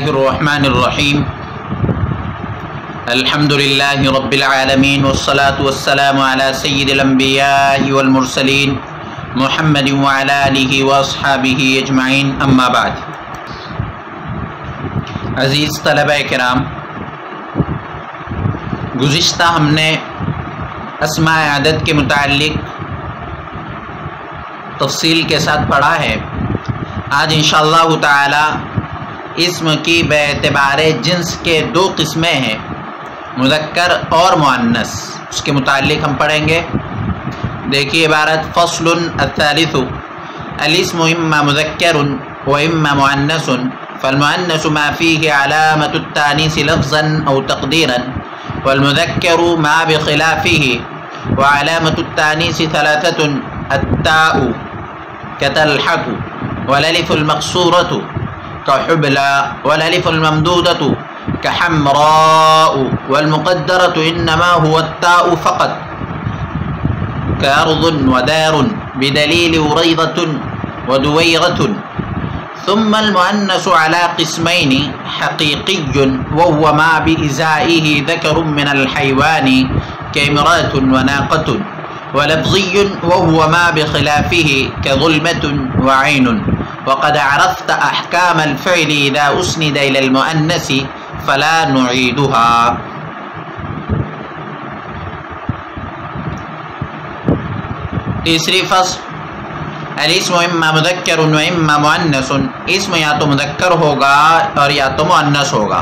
الرحمن الرحیم الحمدللہ رب العالمین والصلاة والسلام علی سید الانبیاء والمرسلین محمد وعلی آلہ واصحابہ اجمعین اما بعد۔ عزیز طلبہ کرام، گزشتہ ہم نے اسماء عدد کے متعلق تفصیل کے ساتھ پڑھا ہے۔ آج انشاءاللہ تعالی اسم کی بے اعتبار جنس کے دو قسمیں ہیں، مذکر اور مؤنث، اس کے متعلق ہم پڑھیں گے۔ دیکھیے عبارت فصل الثالث الاسم اما مذکر و اما مؤنث فالمؤنث ما فيه علامة التانيث لفظا او تقديرا والمذكر ما بخلافه وعلامة التانيث ثلاثة التاء كتلحق والالف المقصورة كحبلى والالف الممدودة كحمراء والمقدرة إنما هو التاء فقط كأرض ودار بدليل وريضة ودويرة. ثم المؤنث على قسمين حقيقي وهو ما بإزائه ذكر من الحيوان كامرأة وناقة، ولفظي وهو ما بخلافه كظلمة وعين. وقد عرفت أحكام الفعل إذا أسند إلى المؤنث فلا نعيدها. تیسری فصل الاسم اما مذکر و اما مؤنث، اسم یا تو مذکر ہوگا اور یا تو مؤنث ہوگا۔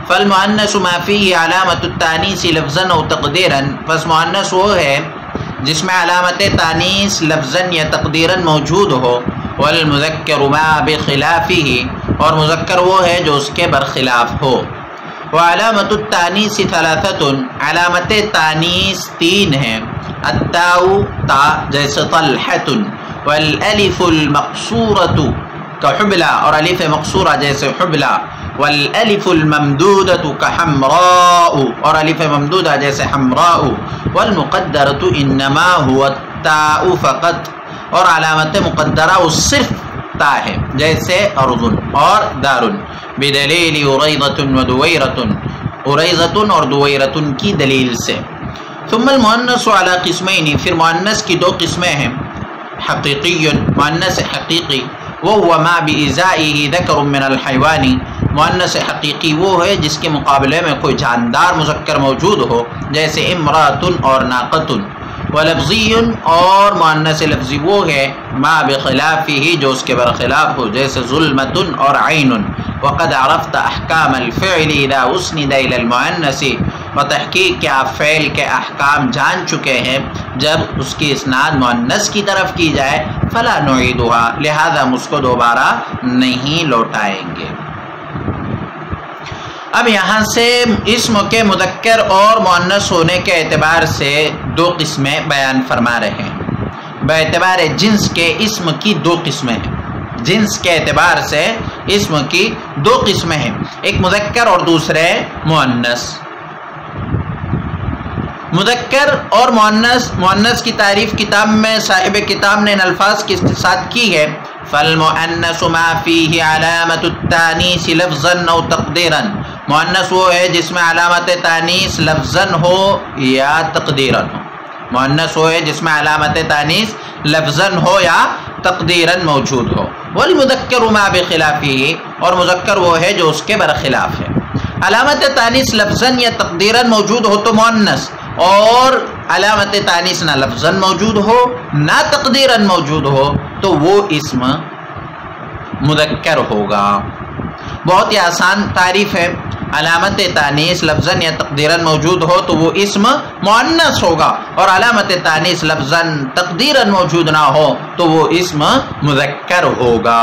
فالمؤنث ما فيه علامة التانيث لفظا او تقديرا، پس مؤنث وہ ہے جس میں علامت تانیث لفظا یا تقدیرا موجود ہو۔ والمذکر ما بخلافه، اور مذکر وہ ہے جو اس کے برخلاف ہو۔ وعلامت التانیث ثلاثۃ، علامت تانیث تین ہیں۔ التاء تا جیسے طلحۃ، والالف المقصورۃ كحبلى، اور الف مقصورہ جیسے حبلى، والالف الممدودۃ كحمراء، اور الف ممدودہ جیسے حمراء، والمقدرۃ انما هو التاء فقط، اور علامت مقدرہ وہ صرف تا ہے جیسے ارض اور دار، بدلیل اریضۃ و دویرۃ، اریضۃ اور دویرۃ کی دلیل سے۔ ثم المؤنث علی قسمین، پھر مؤنث کی دو قسمیں ہیں، حقیقی، مؤنث حقیقی، وهو ما بإزائه ذکر من الحیوان، مؤنث حقیقی وہ ہے جس کے مقابلے میں کوئی جاندار مذکر موجود ہو جیسے امرأۃ اور ناقۃ۔ ولفظی، اور مؤنث لفظی وہ ہے ما بخلافه جو اس کے برخلاف ہو جیسے ظلمۃ اور عین۔ وقد عرفت احکام الفعل اذا اسند الى المؤنث، و تحقیق کہ آپ فعل کے احکام جان چکے ہیں جب اس کی اسناد مؤنث کی طرف کی جائے، فلا نعیدها، لہذا ہم اس کو دوبارہ نہیں لوٹائیں گے۔ اب یہاں سے اسم کے مذکر اور مؤنث ہونے کے اعتبار سے دو قسمیں بیان فرما رہے ہیں۔ بے اعتبار جنس کے اسم کی دو قسمیں ہیں، جنس کے اعتبار سے اسم کی دو قسمیں ہیں، ایک مذکر اور دوسرے مؤنث۔ مذکر اور مؤنث، مؤنث کی تعریف کتاب میں صاحب کتاب نے ان الفاظ کے ساتھ کی ہے، فالمؤنث ما فيه علامة التانيث لفظا او تقديرا، مؤنث وہ ہے جس میں علامت تانیث لفظا ہو یا تقدیرا ہو، مؤنث وہ ہے جس میں علامت تانیث لفظا ہو یا تقدیرا موجود ہو۔ والمذکر ما بخلافه، اور مذکر وہ ہے جو اس کے برخلاف ہے۔ علامت تانیث لفظا یا تقدیرا موجود ہو تو مؤنث، اور علامت تانیث نہ لفظا موجود ہو نہ تقدیرا موجود ہو تو وہ اسم مذکر ہوگا۔ بہت ہی آسان تعریف ہے، علامت تانیث لفظا یا تقدیرا موجود ہو تو وہ اسم مؤنث ہوگا، اور علامت تانیث لفظا تقدیرا موجود نہ ہو تو وہ اسم مذکر ہوگا۔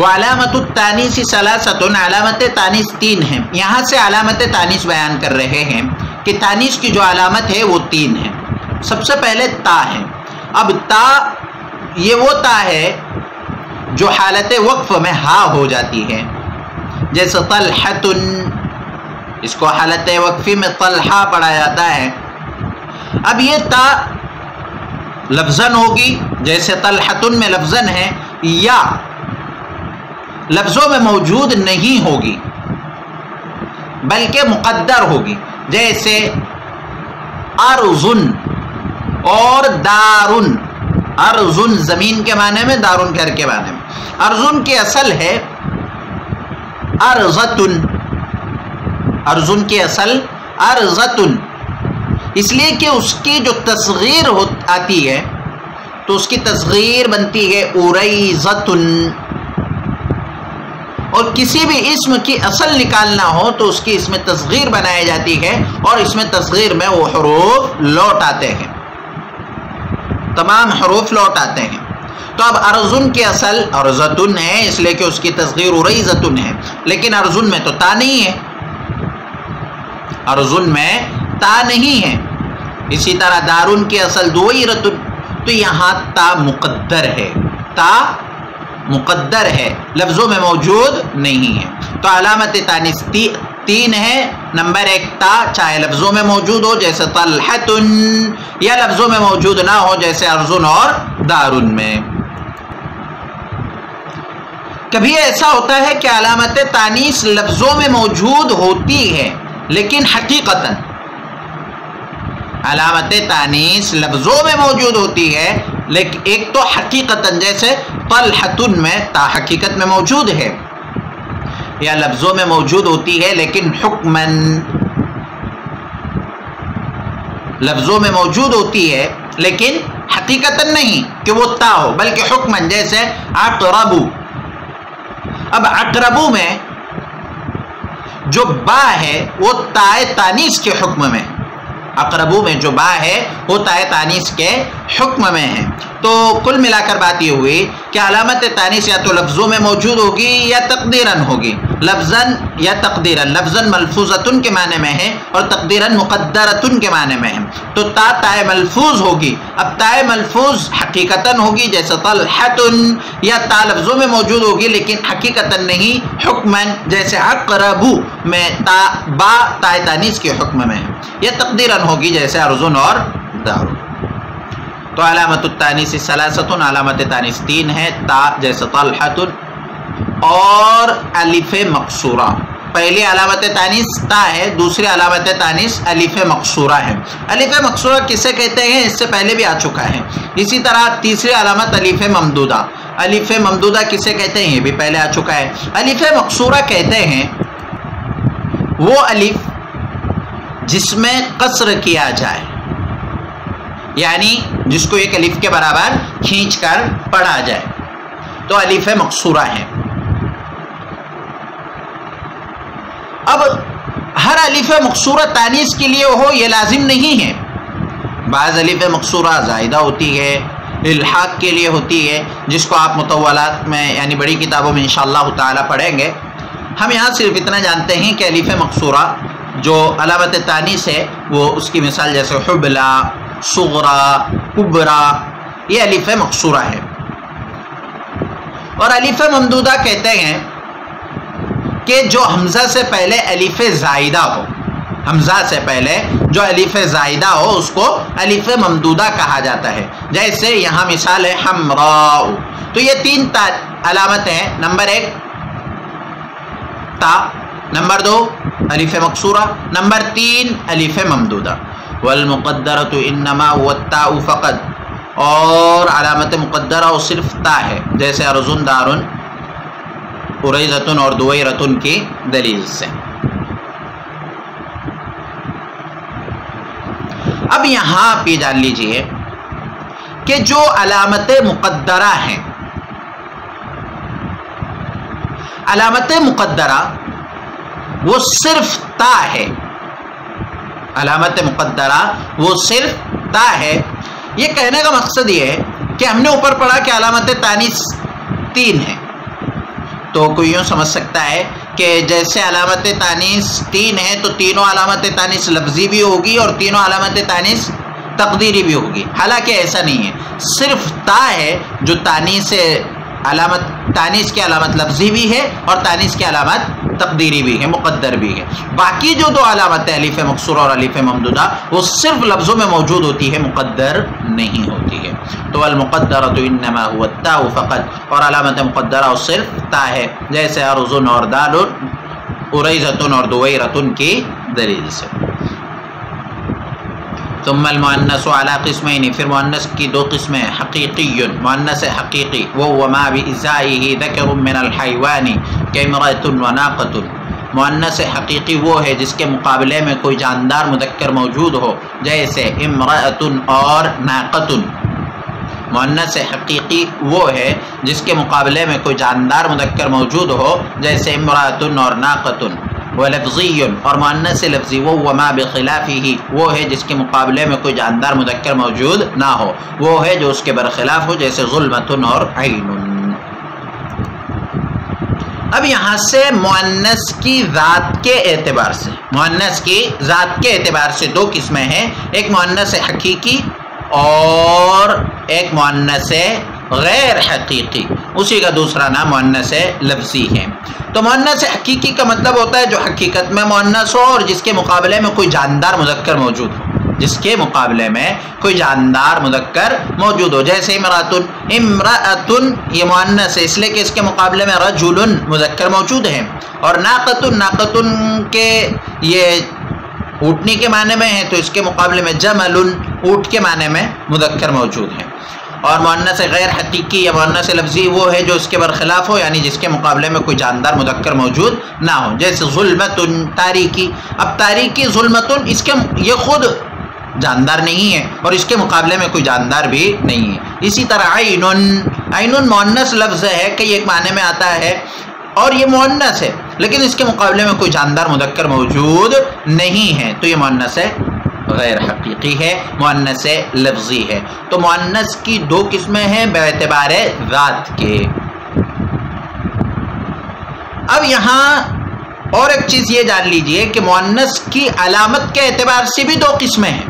وعلامت التانیث ثلاثۃ، علامت تانیث تین ہیں۔ یہاں سے علامت تانیث بیان کر رہے ہیں کہ تانیث کی جو علامت ہے وہ تین ہے۔ سب سے پہلے تا ہے۔ اب تا یہ وہ تا ہے جو حالت وقف میں ہا ہو جاتی ہے، جیسے طلحتن، اس کو حالت وقفی میں طلحہ پڑھا جاتا ہے. اب یہ تا لفظاً ہوگی جیسے طلحتن میں لفظاً ہے، یا لفظوں میں موجود نہیں ہوگی بلکہ مقدر ہوگی، جیسے ارضن اور دارن. ارضن زمین کے معنی میں، دارن گھر کے معنی میں. ارضن کی اصل ہے ارضتن، ارضن کی اصل ارضتن، اس لیے کہ اس کی جو تصغیر آتی ہے تو اس کی تصغیر بنتی ہے اریزتن، اور کسی بھی اسم کی اصل نکالنا ہو تو اس کی اس میں تصغیر بنائی جاتی ہے، اور اس میں تصغیر میں وہ حروف لوٹ آتے ہیں، تمام حروف لوٹ آتے ہیں. تو اب ارزن کی اصل ارزتن ہے، اس لیے کہ اس کی تصغیر اریزتن ہے، لیکن ارزن میں تو تا نہیں ہے، ارزن میں تا نہیں ہے. اسی طرح دارن کی اصل دویرتن، تو یہاں تا مقدر ہے، تا مقدر ہے، لفظوں میں موجود نہیں ہے. تو علامت تانیث 3 ہے. نمبر 1 تا، چاہے لفظوں میں موجود ہو جیسے طلحتن، یا لفظوں میں موجود نہ ہو جیسے ارزن اور دارن میں. کبھی ایسا ہوتا ہے کہ علامت تانیث لفظوں میں موجود ہوتی ہے لیکن حقیقتاً، علامت تانیث لفظوں میں موجود ہوتی ہے لیکن ایک تو حقیقتاً، جیسے طلحتن میں تا حقیقت میں موجود ہے، یا لفظوں میں موجود ہوتی ہے لیکن حکماً، لفظوں میں موجود ہوتی ہے لیکن حقیقتاً نہیں کہ وہ تا ہو بلکہ حکماً، جیسے عقربو. اب عقربو میں جو با ہے وہ تائے تانیث کے حکم میں، اقربو میں جو با ہے وہ تائے تانیث کے حکم میں ہے. تو کل ملا کر بات یہ ہوئی کہ علامت تانیث یا تو لفظوں میں موجود ہوگی یا تقدیراً ہوگی. لفظاً یا تقدیراً، لفظاً ملفوظتن کے معنی میں ہے اور تقدیراً مقدرتن کے معنی میں ہے. تو تا تائے ملفوظ ہوگی. اب تائے ملفوظ حقیقتاً ہوگی جیسے طلحتن، یا تا لفظوں میں موجود ہوگی لیکن حقیقتاً نہیں حکماً، جیسے عقربو میں تا با تائے تانیث کے حکم میں ہے، یا تقدیراً ہوگی جیسے ارزن اور دارن. تو علامت التانیث ثلاثۃ، علامت تانیث 3 ہے. تا جیسے طلحتن اور الف مقصورہ. پہلی علامت تانیث تا ہے، دوسری علامت تانیث الف مقصورہ ہے. الف مقصورہ کسے کہتے ہیں اس سے پہلے بھی آ چکا ہے. اسی طرح تیسری علامت الف ممدودہ. الف ممدودہ کسے کہتے ہیں یہ بھی پہلے آ چکا ہے. الف مقصورہ کہتے ہیں وہ الف جس میں قصر کیا جائے، یعنی جس کو ایک الف کے برابر کھینچ کر پڑھا جائے، تو الف مقصورہ ہے. اب ہر الف مقصورہ تانیث کے لیے ہو یہ لازم نہیں ہے. بعض الف مقصورہ زائدہ ہوتی ہے، الحاق کے لیے ہوتی ہے، جس کو آپ مطولات میں یعنی بڑی کتابوں میں انشاءاللہ تعالی پڑھیں گے. ہم یہاں صرف اتنا جانتے ہیں کہ الف مقصورہ جو علامت تانیث ہے وہ اس کی مثال جیسے حبلا، صغرا، کبرا، یہ الف مقصورہ ہے. اور الف ممدودہ کہتے ہیں کہ جو حمزہ سے پہلے الف زائدہ ہو، حمزہ سے پہلے جو الف زائدہ ہو اس کو الف ممدودہ کہا جاتا ہے. جیسے یہاں مثال ہے حمراء. تو یہ 3 علامت ہیں. نمبر 1 تا، نمبر 2 الف مقصورہ، نمبر 3 الف ممدودہ. والمقدرۃ انما هو التاء فقط، اور علامت مقدرہ وہ صرف تا ہے، جیسے ارزن، دارن، اریزتن اور دویرتن کی دلیل سے. اب یہاں آپ یہ جان لیجئے کہ جو علامت مقدرہ ہیں، علامت مقدرہ وہ صرف تا ہے، علامت مقدرہ وہ صرف تا ہے. یہ کہنے کا مقصد یہ ہے کہ ہم نے اوپر پڑھا کہ علامت تانیث 3 ہے، تو کوئی یوں سمجھ سکتا ہے کہ جیسے علامت تانیث 3 ہے تو تینوں علامت تانیث لفظی بھی ہوگی اور تینوں علامت تانیث تقدیری بھی ہوگی. حالانکہ ایسا نہیں ہے. صرف تا ہے جو تانیث کی علامت لفظی بھی ہے اور تانیث کی علامت تقدیری بھی ہے، مقدر بھی ہے۔ باقی جو دو علامت الف مقصورہ اور الف ممدودہ وہ صرف لفظوں میں موجود ہوتی ہے، مقدر نہیں ہوتی ہے۔ تو المقدرۃ انما هو التاء فقط، اور علامت مقدرہ صرف تا ہے، جیسے ارض اور دال، اریزۃ اور دویرۃ کی دلیل سے۔ ثم المؤنث على قسمین، پھر مؤنث کی دو قسمیں، حقیقی، مؤنث حقیقی، وهو ما بإزائه ذکر من الحیوان کامرأة وناقۃ۔ مؤنث حقیقی وہ ہے جس کے مقابلے میں کوئی جاندار مذکر موجود ہو، جیسے امرأۃ اور ناقۃ۔ مؤنث حقیقی وہ ہے جس کے مقابلے میں کوئی جاندار مذکر موجود ہو، جیسے امرأۃ اور ناقۃ۔ ولفظی، اور مؤنث لفظی وہ ما بخلافہ، وہ ہے جس کے مقابلے میں کوئی جاندار مذکر موجود نہ ہو، وہ ہے جو اس کے برخلاف ہو، جیسے ظلمۃ اور عین۔ اب یہاں سے مؤنث کی ذات کے اعتبار سے، مؤنث کی ذات کے اعتبار سے دو قسمیں ہیں، ایک مؤنث حقیقی اور ایک مؤنث غیر حقیقی، اسی کا دوسرا نام مؤنث لفظی ہے۔ تو مؤنث حقیقی کا مطلب ہوتا ہے جو حقیقت میں مؤنث ہو اور جس کے مقابلے میں کوئی جاندار مذکر موجود ہو، جس کے مقابلے میں کوئی جاندار مذکر موجود ہو، جیسے امرأۃ۔ امرأۃ یہ مؤنث ہے اس لیے کہ اس کے مقابلے میں رجل مذکر موجود ہے، اور ناقۃ، ناقۃ کے یہ اونٹنی کے معنی میں ہے، تو اس کے مقابلے میں جمل، اونٹ کے معنی میں مذکر موجود ہے۔ اور مؤنث غیر حقیقی یا مؤنث لفظی وہ ہے جو اس کے برخلاف ہو، یعنی جس کے مقابلے میں کوئی جاندار مذکر موجود نہ ہو، جیسے ظلمۃ، تاریکی۔ اب تاریکی، ظلمۃ، اس کے یہ خود جاندار نہیں ہے اور اس کے مقابلے میں کوئی جاندار بھی نہیں ہے۔ اسی طرح عین، عین مؤنث لفظ ہے کہ ایک معنی میں آتا ہے اور یہ مؤنث ہے، لیکن اس کے مقابلے میں کوئی جاندار مذکر موجود نہیں ہے، تو یہ مؤنث غیر حقیقی ہے، مؤنث لفظی ہے۔ تو مؤنث کی دو قسمیں ہیں باعتبار ذات کے۔ اب یہاں اور ایک چیز یہ جان لیجئے کہ مؤنث کی علامت کے اعتبار سے بھی دو قسمیں ہیں،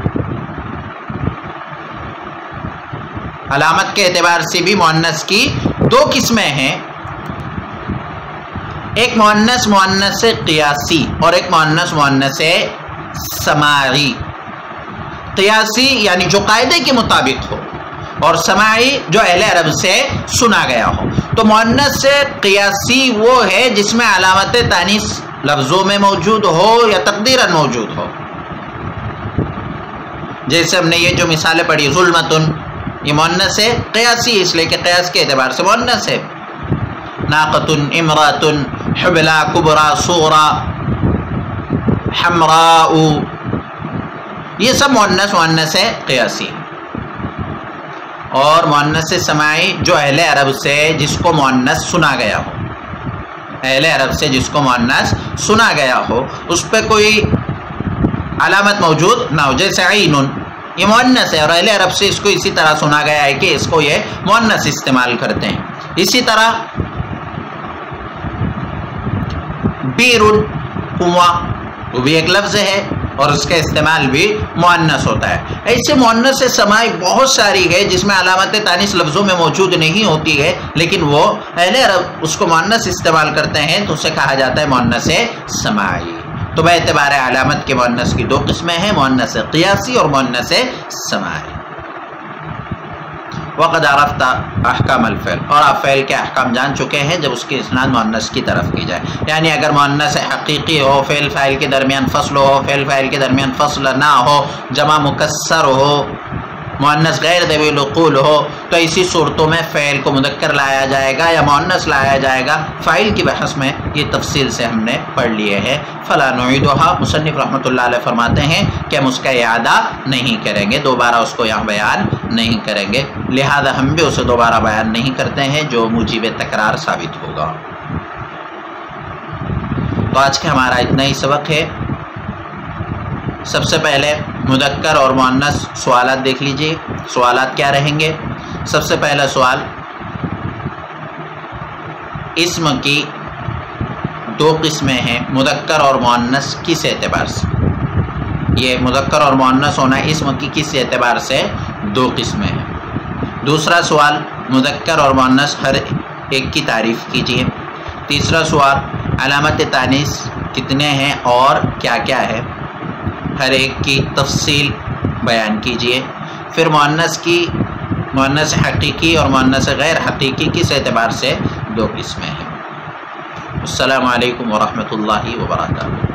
علامت کے اعتبار سے بھی مؤنث کی دو قسمیں ہیں، ایک مؤنث مؤنث قیاسی اور ایک مؤنث مؤنث سماعی۔ قیاسی یعنی جو قاعدے کے مطابق ہو، اور سماعی جو اہل عرب سے سنا گیا ہو۔ تو مؤنث قیاسی وہ ہے جس میں علامت تانیث لفظوں میں موجود ہو یا تقدیراً موجود ہو، جیسے ہم نے یہ جو مثالیں پڑھی، ظلمۃ، یہ مؤنث ہے قیاسی اس لیے کہ قیاس کے اعتبار سے مؤنث ہے۔ ناقۃ، امرأۃ، حبلیٰ، کبریٰ، صغریٰ، حمراء، یہ سب مؤنث مؤنث ہے قیاسی۔ اور مؤنث سماعی جو اہل عرب سے جس کو مؤنث سنا گیا ہو، اہل عرب سے جس کو مؤنث سنا گیا ہو، اس پہ کوئی علامت موجود نہ ہو، جیسے عین، یہ مؤنث ہے اور اہل عرب سے اس کو اسی طرح سنا گیا ہے کہ اس کو یہ مؤنث استعمال کرتے ہیں۔ اسی طرح بیر، کنواں، وہ بھی ایک لفظ ہے اور اس کا استعمال بھی مؤنث ہوتا ہے۔ ایسے مؤنث سماعی بہت ساری ہے جس میں علامت تانیث لفظوں میں موجود نہیں ہوتی ہے، لیکن وہ اہل عرب اس کو مؤنث استعمال کرتے ہیں تو اسے کہا جاتا ہے مؤنث سماعی۔ تو باعتبار علامت کے مؤنث کی دو قسمیں ہیں، مؤنث قیاسی اور مؤنث سماعی۔ وقد عرفت احکام الفعل، اور آپ فعل کے احکام جان چکے ہیں جب اس کی اسناد مؤنث کی طرف کی جائے، یعنی اگر مؤنث حقیقی ہو، فعل فاعل کے درمیان فصل ہو، فعل فاعل کے درمیان فصل نہ ہو، جمع مکسر ہو، مؤنث غیر ذوی العقول ہو، تو ایسی صورتوں میں فعل کو مذکر لایا جائے گا یا مؤنث لایا جائے گا۔ فاعل کی بحث میں یہ تفصیل سے ہم نے پڑھ لیے ہیں۔ فلا نعیدھا، مصنف رحمۃ اللہ علیہ فرماتے ہیں کہ ہم اس کا اعادہ نہیں کریں گے، دوبارہ اس کو یہاں بیان نہیں کریں گے، لہذا ہم بھی اسے دوبارہ بیان نہیں کرتے ہیں جو موجب تکرار ثابت ہوگا۔ تو آج کا ہمارا اتنا ہی سبق ہے۔ سب سے پہلے مذکر اور مؤنث سوالات دیکھ لیجئے، سوالات کیا رہیں گے۔ سب سے پہلا سوال، اسم کی دو قسمیں ہیں، مذکر اور مؤنث کس اعتبار سے؟ یہ مذکر اور مؤنث ہونا اسم کی کس اعتبار سے دو قسمیں ہیں۔ دوسرا سوال، مذکر اور مؤنث ہر ایک کی تعریف کیجیے۔ تیسرا سوال، علامت تانیث کتنے ہیں اور کیا کیا ہے، ہر ایک کی تفصیل بیان کیجئے. پھر مؤنث حقیقی اور مؤنث غیر حقیقی کس اعتبار سے 2 قسمیں ہیں. السلام علیکم ورحمۃ اللہ وبرکاتہ.